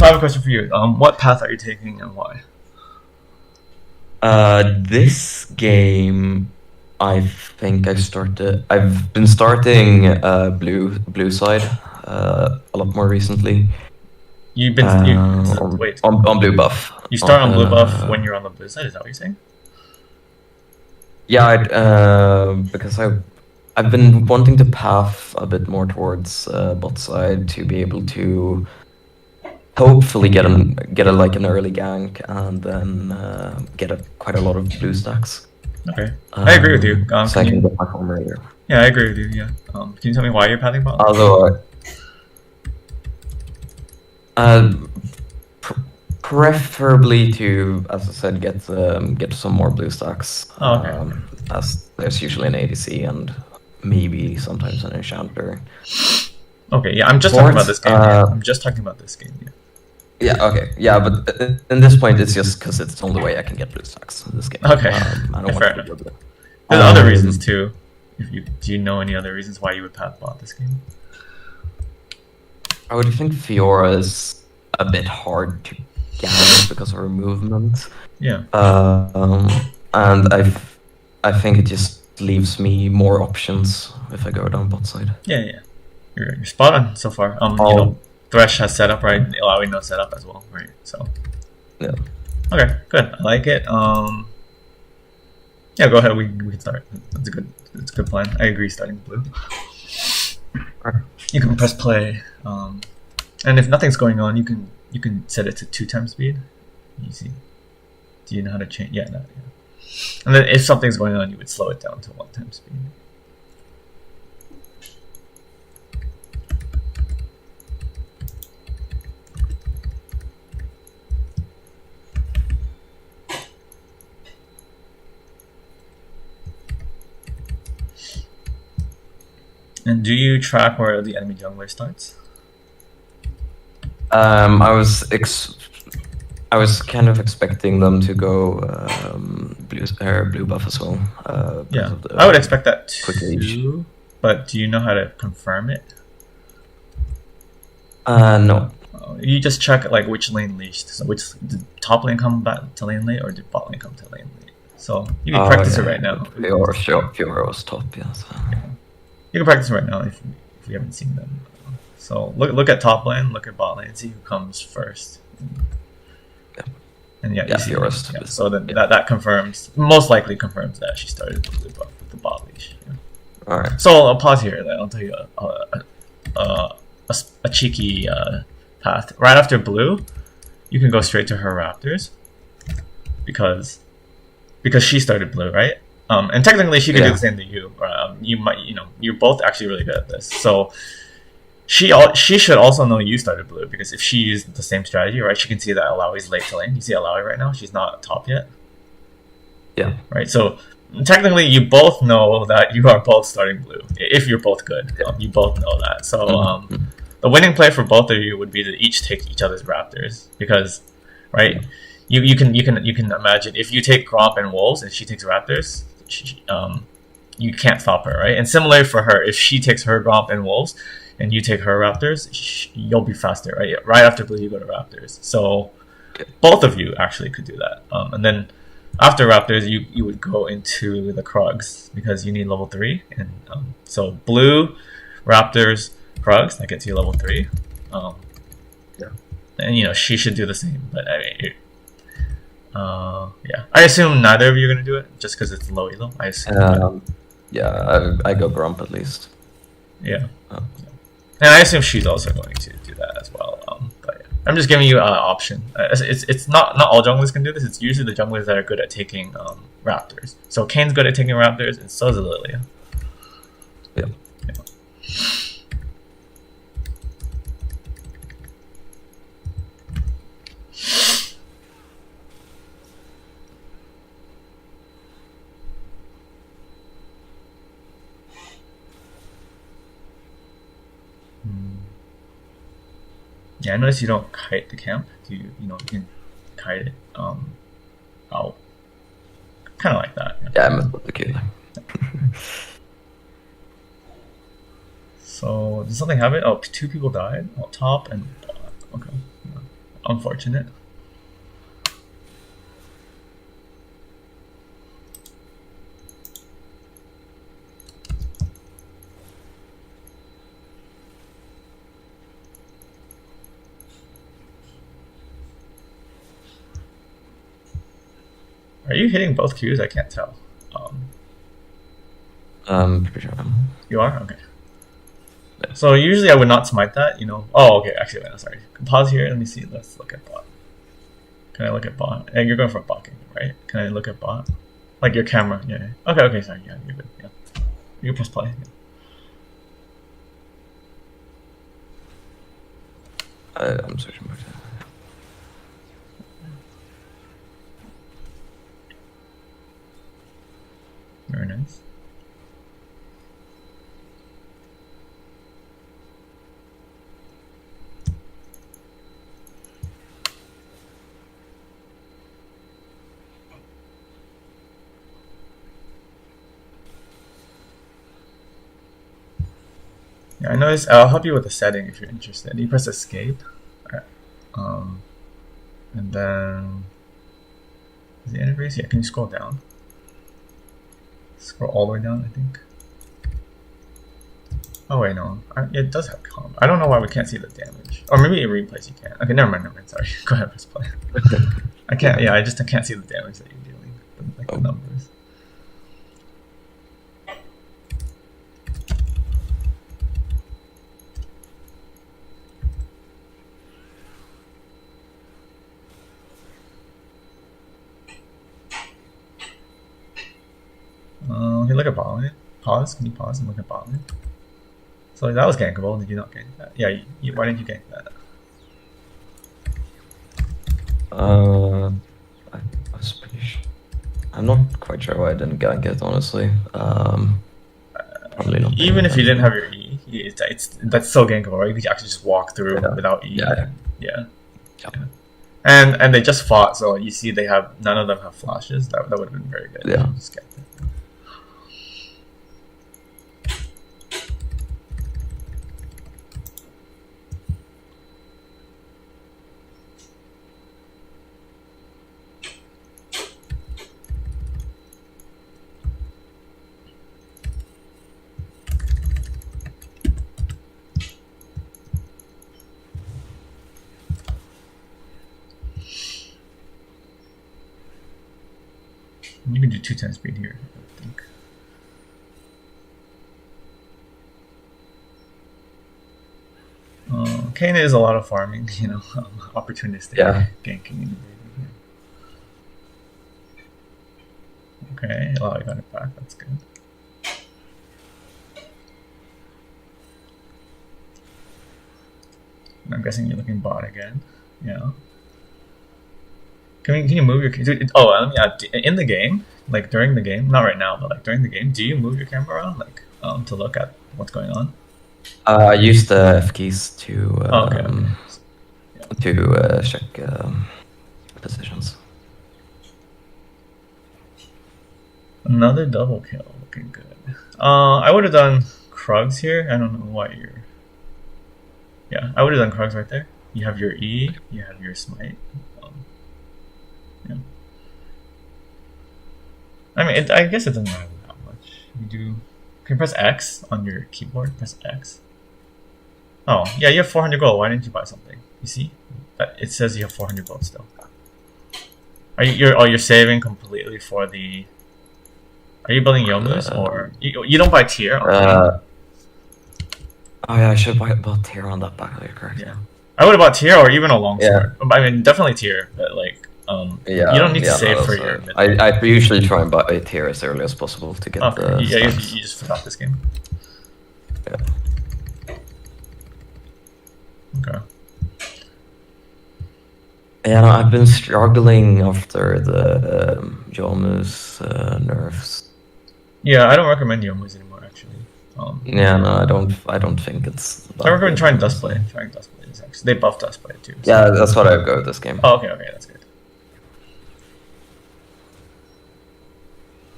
So I have a question for you. What path are you taking and why? This game, I think I've been starting blue side a lot more recently. You've been wait. On blue buff. You start on blue buff when you're on the blue side. Is that what you're saying? Yeah, because I've been wanting to path a bit more towards bot side to be able to hopefully get like an early gank and then get quite a lot of blue stacks. Okay, I agree with you. So I can get my farm earlier. Yeah, I agree with you. Yeah. Can you tell me why you're pathing bot? Although, preferably to, as I said, get some more blue stacks. Oh, okay. As there's usually an ADC and maybe sometimes an enchanter. Okay, yeah, I'm just talking about this game. I'm just talking about this game. Yeah. Yeah, okay. Yeah, but in this point, it's just because it's the only way I can get blue stacks in this game. Okay. I don't Fair want to enough. There's other reasons too. Do you know any other reasons why you would path bot this game? I would think Fiora is a bit hard to get because of her movement. Yeah. And I think it just leaves me more options if I go down bot side. Yeah. You're spot on so far. You know, Thresh has setup, right? Allowing no setup as well, right? So. Yeah. Okay, good. I like it. Yeah, go ahead. We can start. That's a good plan. I agree. Starting blue. You can press play, and if nothing's going on, you can set it to 2x speed. Easy. Do you know how to change? Yeah, no, yeah. And then if something's going on, you would slow it down to 1x speed. And do you track where the enemy jungler starts? I was kind of expecting them to go blue buff as well. Yeah, I would expect that too. But do you know how to confirm it? No. You just check like which lane leashed. So which did top lane come back to lane late or did bot lane come to lane late? So you can practice it right now. Fiora was top, yeah. So. Yeah. You can practice right now if you haven't seen them. So look at top lane, look at bot lane, see who comes first. And you see yours. Yeah. So then that confirms, most likely confirms that she started with the bot leash. Yeah. All right. So I'll pause here. Then I'll tell you a cheeky path. Right after blue, you can go straight to her raptors because she started blue, right? And technically, she could do the same to you. You're both actually really good at this. So she should also know you started blue because if she used the same strategy, right? She can see that Alawi's late to lane. You see Alawi right now; she's not top yet. Yeah. Right. So technically, you both know that you are both starting blue. If you're both good, you both know that. So the winning play for both of you would be to each take each other's raptors because, right? You can imagine if you take Gromp and Wolves and she takes raptors. You can't stop her, right? And similarly for her, if she takes her Gromp and Wolves, and you take her Raptors, you'll be faster, right? Right after blue, you go to Raptors. So both of you actually could do that. And then after Raptors, you would go into the Krugs because you need level 3. And so blue, Raptors, Krugs, that gets you level 3. And she should do the same. But I mean, yeah, I assume neither of you are gonna do it just because it's low elo. I assume. Yeah, I go Grump at least. Yeah. And I assume she's also going to do that as well. But yeah. I'm just giving you an option. It's not all junglers can do this. It's usually the junglers that are good at taking raptors. So Kayn's good at taking raptors, and so is Lilia. Yeah. Yeah, I noticed you don't kite the camp. You can kite it out. Kind of like that. Yeah, I messed up the queue. So did something happen? Oh, 2 people died. Oh, top and bot. Okay. unfortunate. Are you hitting both Qs? I can't tell. Pretty sure. You are? Okay. So usually I would not smite that, you know. Oh, okay. Actually, wait, sorry. Pause here. Let me see. Let's look at bot. Can I look at bot? And you're going for bot, right? Can I look at bot? Like your camera. Yeah. Okay. Okay. Sorry. Yeah. You're good. Yeah. You can press play. Yeah. I'm searching for that. Very nice. Yeah, I noticed. I'll help you with the setting if you're interested. You press escape, right. And then is the interface? Yeah, can you scroll down? Scroll all the way down, I think. Oh wait, no. It does have combo. I don't know why we can't see the damage. Or maybe in replays you can. Okay, never mind. Sorry. Go ahead, press play. I can't. Yeah, I can't see the damage that you're dealing. Like the numbers. Okay, look at bot lane. Pause. Can you pause and look at bot lane? So that was gankable. Did you not gank that? Yeah. Why didn't you gank that? I was pretty sure. I'm not quite sure why I didn't gank it, honestly. Probably not. Even if you didn't have your E, that's so gankable, right? You could actually just walk through without E. Yeah. And they just fought, so you see none of them have flashes. That would have been very good. Yeah. Just get it. You can do 210 speed here, I think. Kayn is a lot of farming, you know, opportunistic ganking. Okay, oh, I got it back. That's good. I'm guessing you're looking bot again. Yeah. Can you move your? In the game, like during the game, not right now, but like during the game, do you move your camera around, like to look at what's going on? I use the F keys to check positions. Another double kill, looking good. I would have done Krugs here. I don't know why you're. Yeah, I would have done Krugs right there. You have your E, you have your smite. Yeah. I mean, I guess it doesn't matter that much. You do. Can you press X on your keyboard? Press X. Oh, yeah, you have 400 gold. Why didn't you buy something? You see? It says you have 400 gold still. You're saving completely for the. Are you building Yomus or you don't buy tier? Oh yeah, I should buy tier on that back layer, correct? Yeah, I would have bought tier or even a longsword. I mean, definitely tier, but like. You don't need to save for your. I usually try and buy a tier as early as possible to get the. Yeah, you just forgot this game. Yeah. Okay. Yeah, no, I've been struggling after the Yomus nerfs. Yeah, I don't recommend Yomus anymore, actually. Yeah, no, I don't think it's. I recommend trying Dustblade. Is actually they buffed Dustblade too. So. Yeah, that's what I go with this game. Oh, okay, that's good.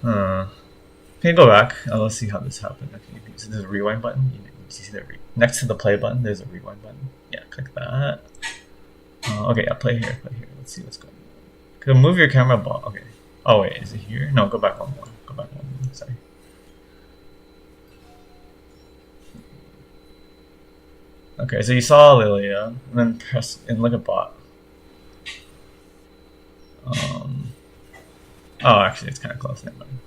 Can you go back? Let's see how this happened. Okay, so there's a rewind button. You see next to the play button, there's a rewind button. Yeah, click that. Okay, yeah, play here, play here. Let's see what's going on. Could move your camera ball. Okay. Oh wait, is it here? No, go back one more. Go back one more. Sorry. Okay, so you saw Lilia, and then press and look at bot. Oh, actually, it's kind of close. Never mind.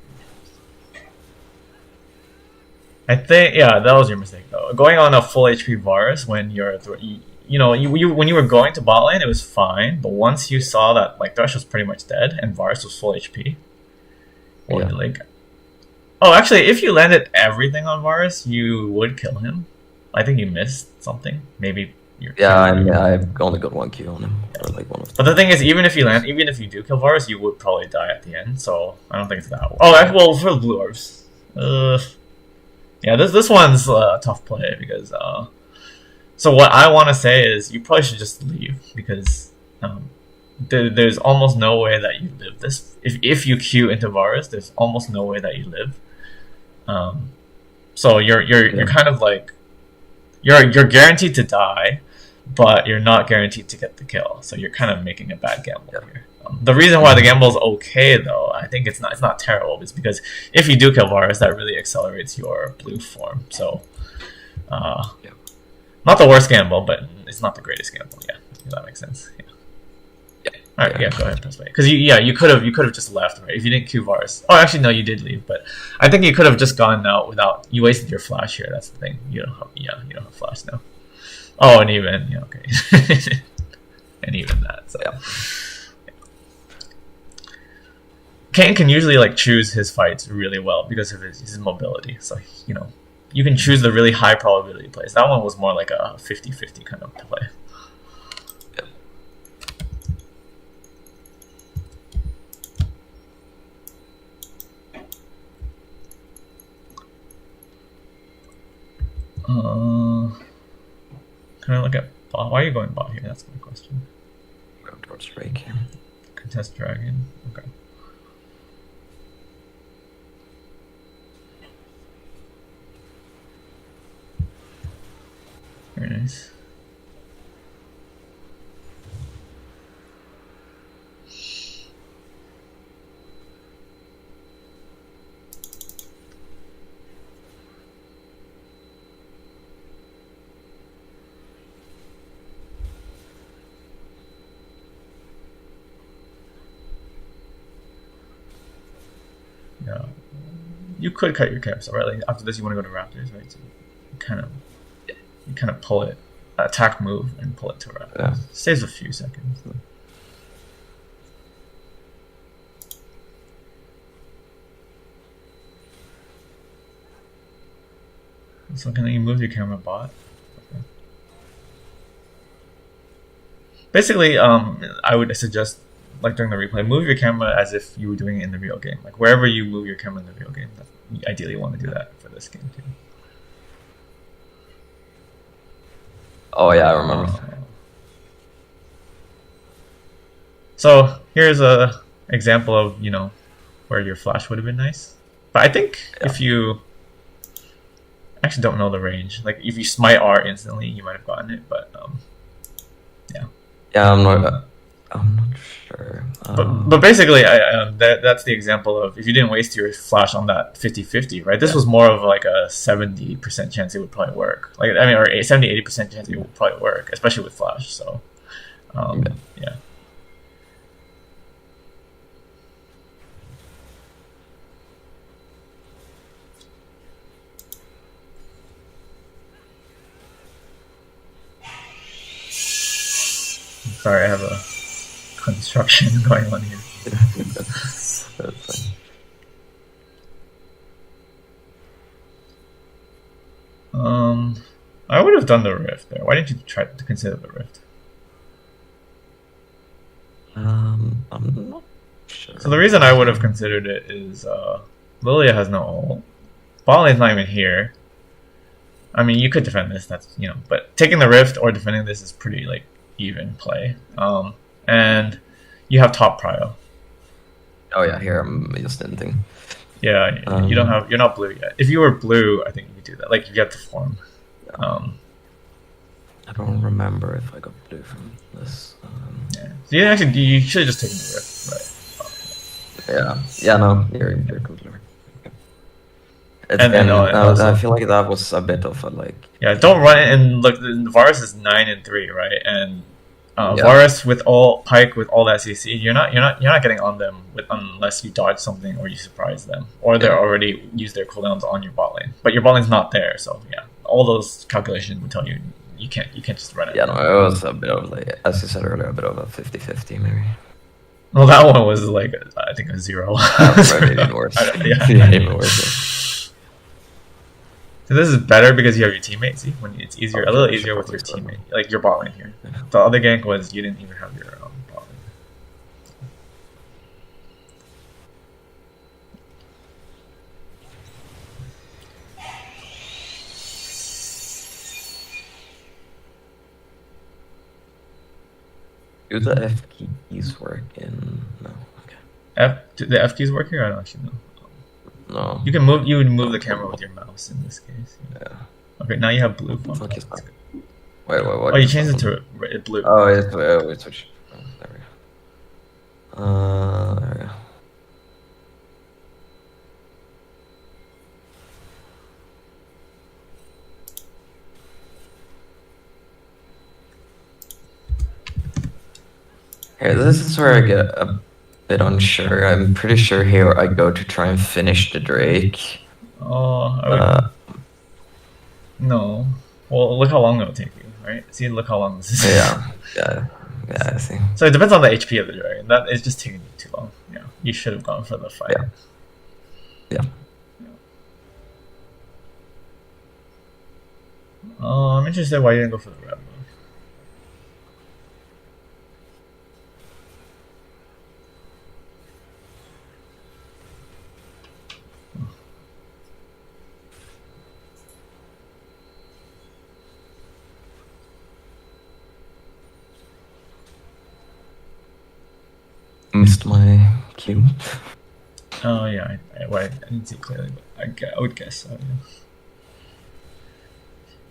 I think, yeah, that was your mistake though. Going on a full HP Varus when you're, when you were going to bot lane, it was fine. But once you saw that like Thresh was pretty much dead and Varus was full HP, or Yeah. like, oh, actually, if you landed everything on Varus, you would kill him. I think you missed something. Maybe you're. Yeah, I've only got 1 Q on him. Or like one of But the thing is, even if you do kill Varus, you would probably die at the end. So I don't think it's that. Oh, well, for the blue orbs. Yeah, this one's a tough play because. So what I want to say is you probably should just leave because there's almost no way that you live this. If you queue into Varus, there's almost no way that you live. So you're kind of like you're guaranteed to die, but you're not guaranteed to get the kill. So you're kind of making a bad gamble here. The reason why the gamble is okay, though, I think it's not terrible, is because if you do kill Varus, that really accelerates your blue form. So, not the worst gamble, but it's not the greatest gamble. Yeah, if that makes sense. Yeah. All right, yeah, go ahead, press play. Because you could have just left, right? If you didn't queue Varus. Oh, actually, no, you did leave, but I think you could have just gone out without. You wasted your flash here. That's the thing. You don't have flash now. Oh, and even okay, and even that. So. Yeah. Kayn can usually like choose his fights really well because of his mobility. So you can choose the really high probability plays. That one was more like a 50-50 kind of play. Can I look at bot? Why are you going bot here? That's my question. Go towards Drake here. Contest Dragon. Okay. Very nice. Yeah. You could cut your caps, right? Like after this, you want to go to Raptors, right? So you kind of pull it, attack move, and pull it to Raptors. Yeah. Saves a few seconds. So can you move your camera bot? Okay. Basically, I would suggest, like during the replay, move your camera as if you were doing it in the real game. Like wherever you move your camera in the real game, you ideally want to do that for this game too. Oh yeah, I remember. So here's a example of where your flash would have been nice. But I think if you actually don't know the range, like if you smite R instantly, you might have gotten it. But yeah. Yeah, I'm not sure. But basically, that's the example of if you didn't waste your flash on that 50-50, right? This was more of like a 70% chance it would probably work. Like or a 70-80% chance it would probably work, especially with flash. So, yeah. Sorry, I have a construction going on here. That's fine. I would have done the rift there. Why didn't you try to consider the rift? I'm not sure. So the reason I would have considered it is Lilia has no ult. Bot lane's not even here. I mean, you could defend this. That's but taking the rift or defending this is pretty like even play. And you have top prio. Oh yeah, here I'm just ending. Yeah, you're not blue yet. If you were blue, I think you could do that. Like you get the form. I don't remember if I got blue from this. Yeah. So you should have just taken the rift, right? Yeah, no, you're completely right. It's And then I also, feel like that was a bit of a like. yeah, don't run it. And look, the Varus is 9-3, right? And Yeah. Varus with all Pike with all that CC, you're not getting on them unless you dodge something or you surprise them, or they're already used their cooldowns on your bot lane. But your bot lane's not there, so yeah, all those calculations would tell you you can't just run it. Yeah, no, it was a bit of like, as you said earlier, a bit of a 50-50 maybe. Well, that one was like I think a 0. Maybe even worse. Yeah. Even worse. So this is better because you have your teammate. See, when it's easier, a little easier with your teammate, like your bot lane here. The other gank was you didn't even have your bot lane. Do the F keys work in? No. Okay. Do the F keys work here? I don't actually know. No. You can move. You would move the camera with your mouse in this case. Yeah. Okay, now you have blue. Fuck is that? Wait, what? Oh, you changed it to blue. Oh, it switched. Oh, there we go. There we go. Here, this is where I get a bit unsure. I'm pretty sure here I go to try and finish the Drake. Oh, I would. No. Well, look how long it'll take you, right? See, look how long this is. Yeah, I see. So it depends on the HP of the dragon. That is just taking you too long. Yeah, you should have gone for the fight. Yeah. I'm interested why you didn't go for the red move. Missed my cue. Oh yeah, I didn't see clearly, but I would guess so. Yeah.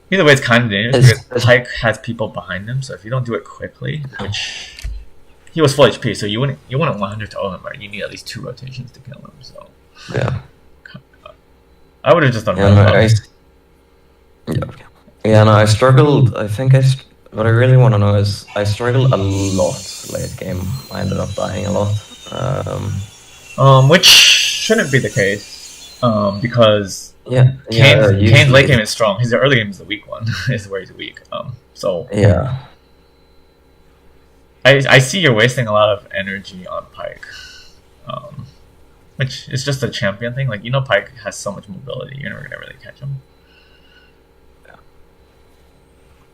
Either way, it's kind of dangerous because Pike has people behind him. So if you don't do it quickly, which he was full HP, so you wouldn't 100 to owe him, right? You need at least 2 rotations to kill him. So yeah, I would have just done. No, I struggled. I think what I really want to know is I struggled a lot late game. I ended up dying a lot. Which shouldn't be the case, because Kayn's late game is strong. His early game is the weak one. Is where he's weak. So yeah, I see you're wasting a lot of energy on Pike, which is just a champion thing. Like Pike has so much mobility, you're never gonna really catch him.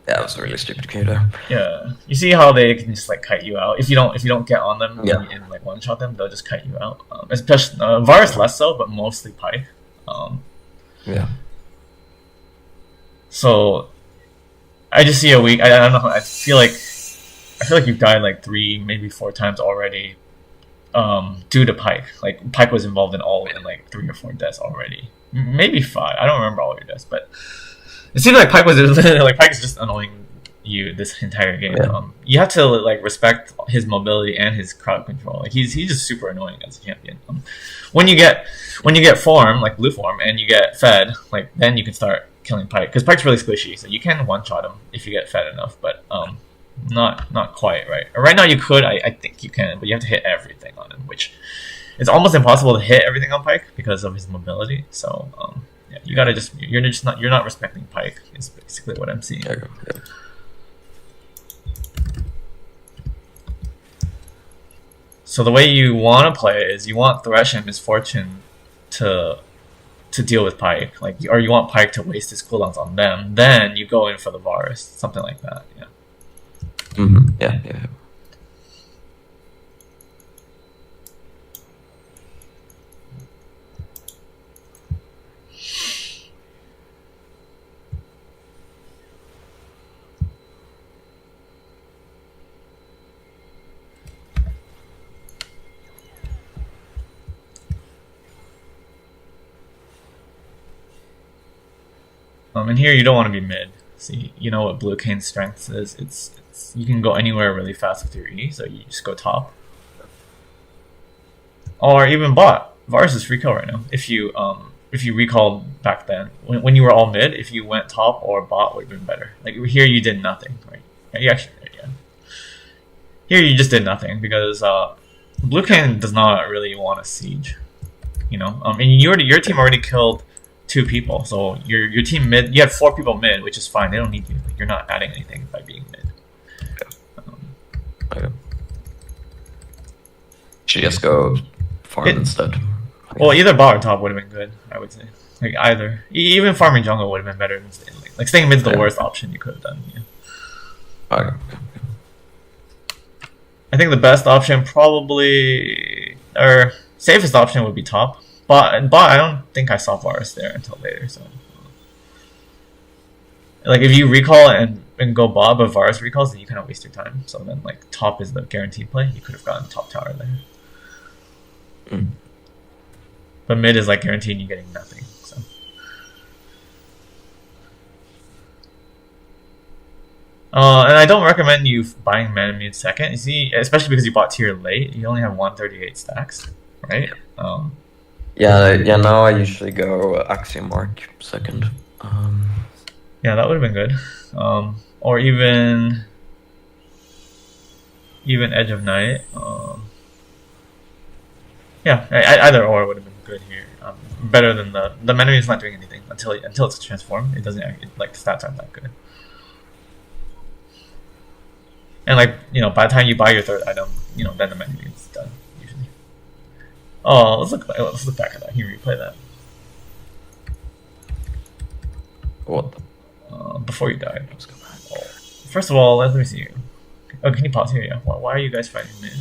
Yeah, it was a really stupid Q there. Yeah, you see how they can just like kite you out if you don't get on them and like one shot them, they'll just kite you out. Especially Varus less so, but mostly Pike. Yeah. So I just see a weak. I don't know. I feel like you've died like 3, maybe 4 times already, due to Pike. Like Pike was involved in like 3 or 4 deaths already, maybe 5. I don't remember all your deaths, but it seems like Pike is just annoying you this entire game. Yeah. You have to like respect his mobility and his crowd control. Like he's just super annoying as a champion. When you get form, like blue form, and you get fed, like then you can start killing Pike, because Pike's really squishy, so you can one shot him if you get fed enough, but not quite right. Right now you could, I think you can, but you have to hit everything on him, which it's almost impossible to hit everything on Pike because of his mobility. So yeah, you gotta you're not respecting Pike is basically what I'm seeing. Yeah. So the way you want to play it is you want Thresh and Misfortune to deal with Pike, or you want Pike to waste his cooldowns on them. Then you go in for the Varus, something like that. Yeah. Mm-hmm. Yeah. And here you don't want to be mid, See, you know what Blue Kayn's strength is? It's you can go anywhere really fast with your E, so you just go top. Or even bot. Varus is free kill right now. If you recalled back then, when you were all mid, if you went top or bot would have been better. Like here you did nothing, right? You actually, yeah. Here you just did nothing because Blue Kayn does not really want a siege. You know, and your team already killed 2 people, so your team mid. You had 4 people mid, which is fine. They don't need you. Like, you're not adding anything by being mid. Okay. Should just go farm instead. Well, either bot or top would have been good, I would say. Like either, even farming jungle would have been better than staying mid. Like staying mid's the worst option you could have done. Yeah. Okay. I think the best option probably, or safest option would be top. But I don't think I saw Varus there until later. So, like if you recall and go bot, but Varus recalls, then you kind of waste your time. So then like top is the guaranteed play. You could have gotten top tower there. But mid is like guaranteed you getting nothing. So. And I don't recommend you buying mana mid second. You see, especially because you bought tier late, you only have 138 stacks, right? Yeah. Now I usually go Axiom Mark second. Yeah, that would have been good. Or even Edge of Night. Yeah, either or would have been good here. Better than the enemy is not doing anything until it's transformed. It doesn't like the stats aren't that good. And like by the time you buy your 3rd item, then the menu is done usually. Oh, let's look back at that. Can you replay that? What? Before you died. Let's go back. Oh. First of all, let me see you. Oh, can you pause here? Yeah. Why are you guys fighting mid?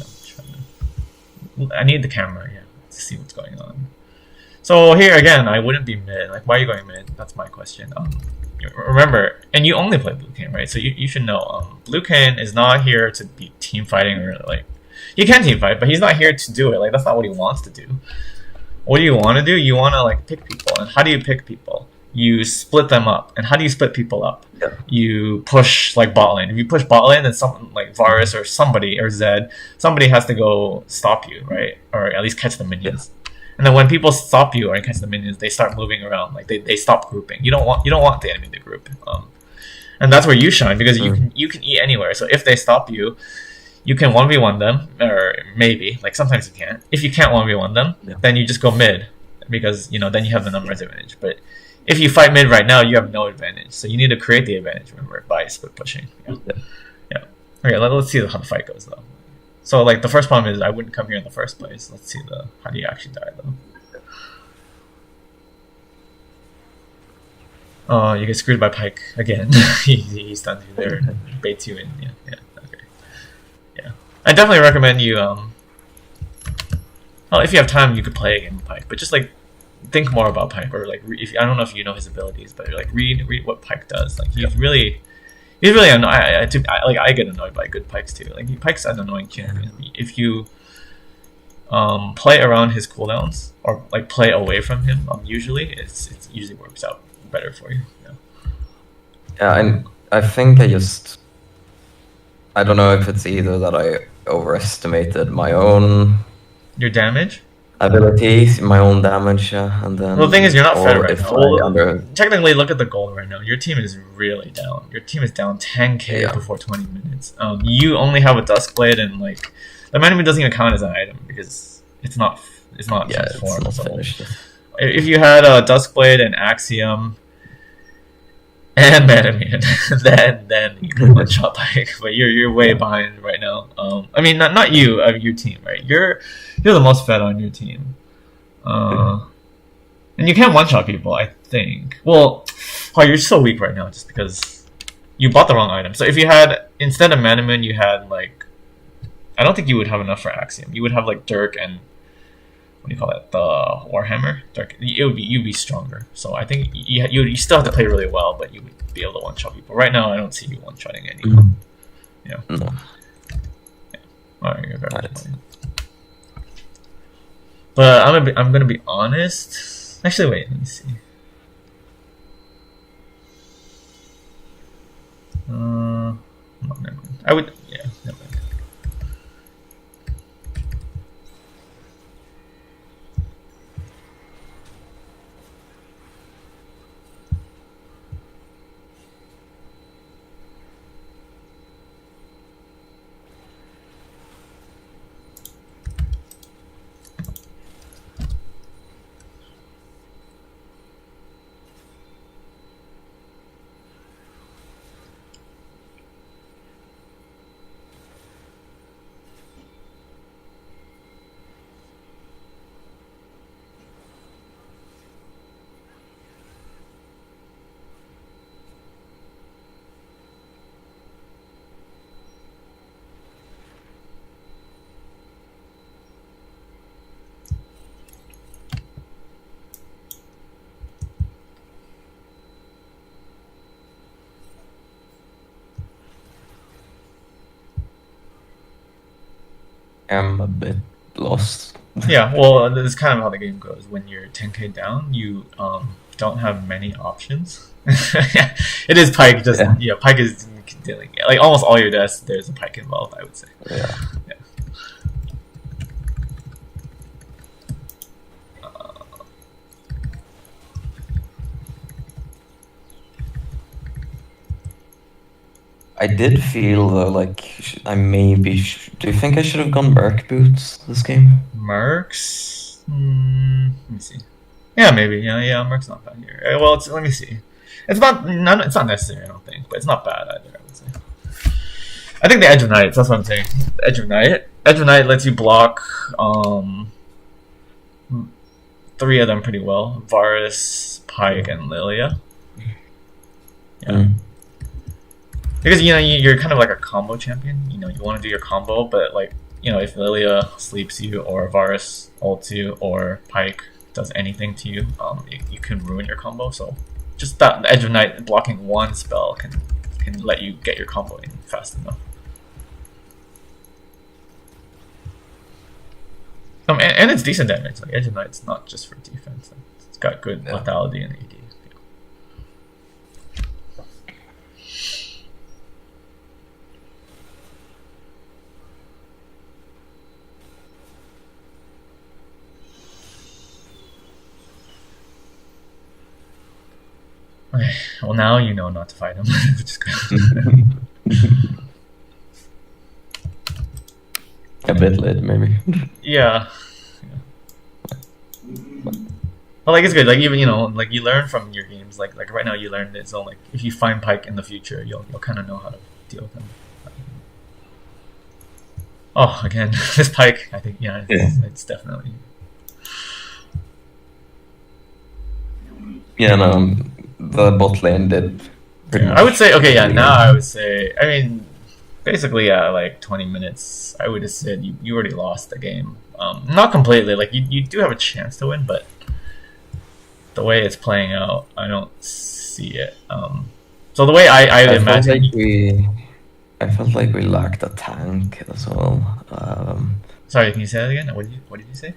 I need the camera, yeah, to see what's going on. So here again, I wouldn't be mid. Like, why are you going mid? That's my question. Remember, and you only play Blue Kayn, right? So you should know. Blue Kayn is not here to be team fighting or like. You can team fight, but he's not here to do it. Like that's not what he wants to do. What do you want to do? You want to like pick people, and how do you pick people? You split them up, and how do you split people up? Yeah. You push like bot lane. If you push bot lane, then someone like Varus or somebody or Zed, somebody has to go stop you, right? Or at least catch the minions. Yeah. And then when people stop you or catch the minions, they start moving around. Like they stop grouping. You don't want the enemy to group. And that's where you shine because you can eat anywhere. So if they stop you, you can 1v1 them, or maybe like sometimes you can't. If you can't 1v1 them, then you just go mid because then you have the numbers advantage. But if you fight mid right now, you have no advantage. So you need to create the advantage, remember, by split pushing. Yeah. Okay, let's see how the fight goes, though. So, like, the first problem is I wouldn't come here in the first place. Let's see how do you actually die, though. You get screwed by Pyke again. he stuns you there and baits you in. Yeah, okay. Yeah. I definitely recommend you, well, if you have time, you could play a game of Pyke, but just, like, think more about Pyke, or like I don't know if you know his abilities, but like read what Pyke does. Like he's really annoying. I get annoyed by good Pykes too. Like Pyke's an annoying champion. If you play around his cooldowns or like play away from him, usually it usually works out better for you. Yeah, and I think I don't know if it's either that I overestimated my own damage. Abilities, my own damage, and then. Well, the thing is, you're not fed right now. Technically, look at the gold right now. Your team is really down. Your team is down 10k before 20 minutes. You only have a Duskblade, and like the enemy doesn't even count as an item because it's not transformed. It's not finished. If you had a Duskblade and Axiom and Manamune, then you can one shot Pyke. But you're way behind right now. I mean, not you, your team, right? You're the most fed on your team, and you can't one shot people. I think. Well, you're so weak right now just because you bought the wrong item. So if you had instead of Manamune, you had like, I don't think you would have enough for Axiom. You would have like Dirk and what do you call it? The Warhammer. Dirk. You'd be stronger. So I think you still have to play really well, but you would be able to one shot people. Right now, I don't see you one shotting anyone. Yeah. No. Yeah. All right, you're very funny. But I'm gonna be honest. Actually, wait. Let me see. No, never mind. I would, yeah, never mind. I'm a bit lost. Yeah, well, that's kind of how the game goes. When you're 10k down, you don't have many options. Yeah, it is Pike. Just yeah, Pike is dealing like almost all your deaths. There's a Pike involved, I would say. Yeah. Yeah. I did feel though like I maybe. Do you think I should have gone Merc boots this game? Mercs. Let me see. Yeah, maybe. Yeah. Merc's not bad here. Well, let me see. It's not. It's not necessary, I don't think, but it's not bad either, I would say. I think the Edge of Night. That's what I'm saying. The Edge of Night. Edge of Night lets you block 3 of them pretty well: Varus, Pike, and Lilia. Yeah. Because you're kind of like a combo champion. You want to do your combo, but like if Lilia sleeps you, or Varus ults you, or Pike does anything to you, you can ruin your combo. So just that Edge of Night blocking one spell can let you get your combo in fast enough. And it's decent damage. Like Edge of Knight's not just for defense. It's got good lethality and AD. Okay, well now you know not to fight him, which is good. A bit late, maybe. Yeah. Well, like it's good. Like even like you learn from your games. Like right now you learned it. So like if you find Pike in the future, you'll kind of know how to deal with him. Oh, again, this Pike. I think it's definitely. Yeah, no, the bot lane did. I would say okay. Yeah, now I would say. I mean, basically, like 20 minutes. I would have said you already lost the game. Not completely. Like you do have a chance to win, but the way it's playing out, I don't see it. So the way I imagine. I felt like we lacked a tank as well. Sorry, can you say that again? What did you say?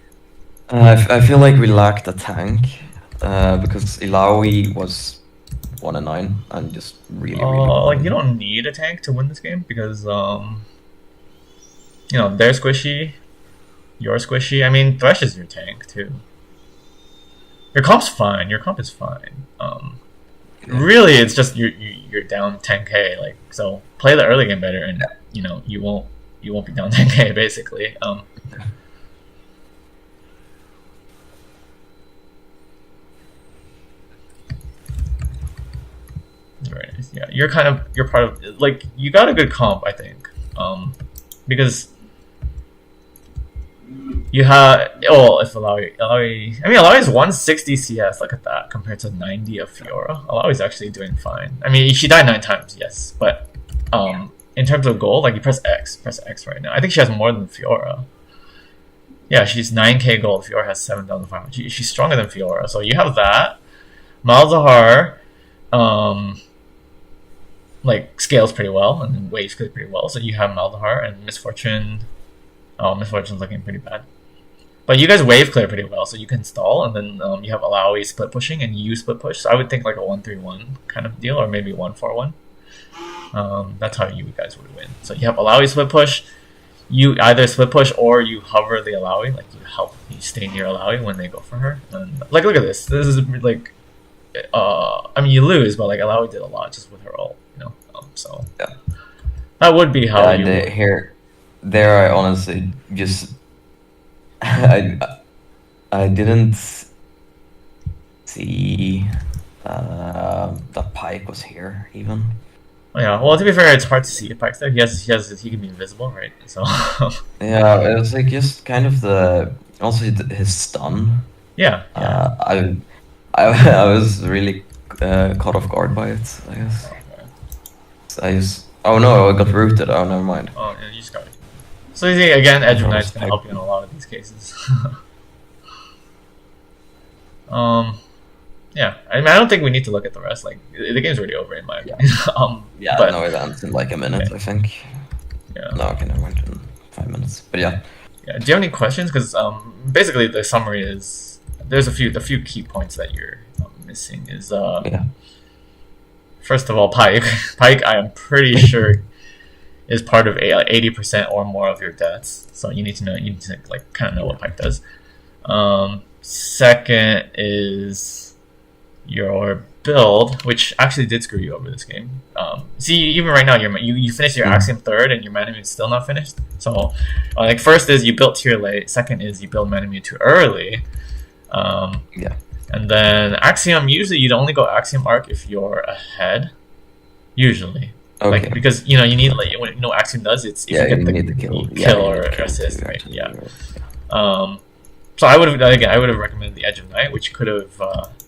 I feel like we lacked a tank because Ilaoi was 1-9 and just really like you don't need a tank to win this game because they're squishy, you're squishy. I mean, Thresh is your tank too. Your comp's fine. Your comp is fine. Really, it's just you're down 10k. Like so, play the early game better, and you won't be down 10k basically. Very nice. Yeah, you're part of like you got a good comp, I think, because you have if Ilaoi is 160 CS. Look at that compared to 90 of Fiora. Ilaoi's actually doing fine. I mean, she died 9 times, yes, but in terms of gold, like you press X right now. I think she has more than Fiora. Yeah, she's 9k gold. Fiora has 7,500. She's stronger than Fiora, so you have that. Malzahar, like scales pretty well, and then waves pretty well. So you have Malzahar and Misfortune. Oh, Misfortune's looking pretty bad. But you guys wave clear pretty well, so you can stall, and then you have Alawi split pushing, and you split push. So I would think like a 1-3-1 kind of deal, or maybe 1-4-1. That's how you guys would win. So you have Alawi split push. You either split push or you hover the Alawi, like you stay near Alawi when they go for her. And like, look at this. This is like, I mean, you lose, but like Alawi did a lot just with her ult, so Yeah. that would be how you. There, I honestly just I didn't see that Pike was here even. Yeah, well, to be fair, it's hard to see if Pike's there. He can be invisible, right? So Yeah, it was like just kind of his stun. yeah. I was really caught off guard by it, I guess. Oh no, I got rooted. Oh, never mind. Oh, yeah, you just got it. So you see, again, Edge of Knight's gonna help you in a lot of these cases. Yeah, I mean, I don't think we need to look at the rest. Like, the game's already over in my opinion. Yeah, but, no, it ends in like a minute, okay. I think. Yeah. No, okay, never mind, in 5 minutes. But yeah. Yeah. Do you have any questions? Because basically the summary is there's the few key points that you're missing is Yeah. First of all, Pike. Pike, I am pretty sure is part of 80% or more of your deaths. So you need to like kind of know what Pike does. Second is your build, which actually did screw you over this game. See, even right now, you finished your Axiom third, and your Manamune is still not finished. So, like, first is you built tier late. Second is you build Manamune too early. Yeah. And then Axiom, usually you'd only go Axiom arc if you're ahead. Usually. Okay. Like, because you need like what Axiom does, it's if you get the kill or assist, right? Yeah. So I would have recommended the Edge of Night, which could have.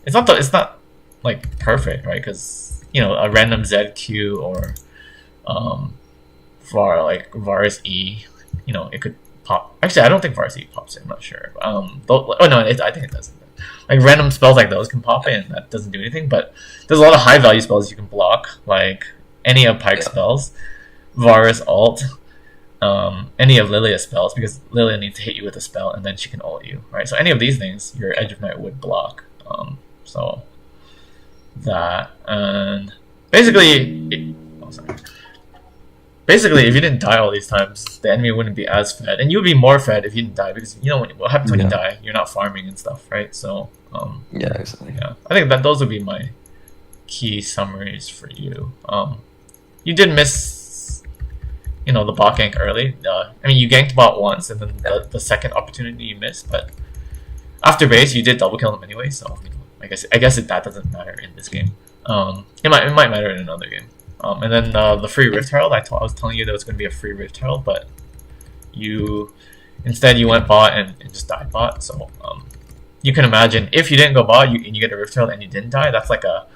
It's not like perfect, right? Because a random ZQ or Varus E, it could pop. Actually, I don't think Varus E pops in. I'm not sure. I think it does. Like random spells like those can pop in. That doesn't do anything, but there's a lot of high value spells you can block, like any of Pike's spells, Varus ult. Any of Lilia's spells, because Lilia needs to hit you with a spell and then she can ult you, right? So any of these things, your Edge of Night would block. So that, and basically, if you didn't die all these times, the enemy wouldn't be as fed, and you would be more fed if you didn't die, because what happens when you die? You're not farming and stuff, right? So yeah, exactly. Yeah, I think that those would be my key summaries for you. You did miss the bot gank early. I mean, you ganked bot once, and then the second opportunity you missed. But after base, you did double kill them anyway. So I guess that doesn't matter in this game. It might matter in another game. And then the free Rift Herald. I was telling you there was going to be a free Rift Herald, but instead you went bot and just died bot. So you can imagine if you didn't go bot, and you get a Rift Herald and you didn't die. That's like a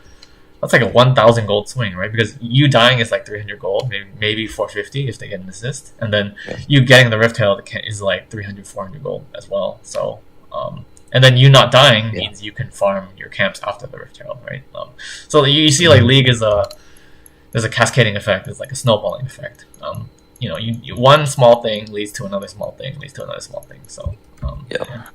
1,000 gold swing, right? Because you dying is like 300 gold, maybe 450 if they get an assist, and then you getting the Rift Herald is like 300, 400 gold as well. So, and then you not dying means you can farm your camps after the Rift Herald, right? So you see, like League there's a cascading effect. It's like a snowballing effect. One small thing leads to another small thing, leads to another small thing. So, yeah.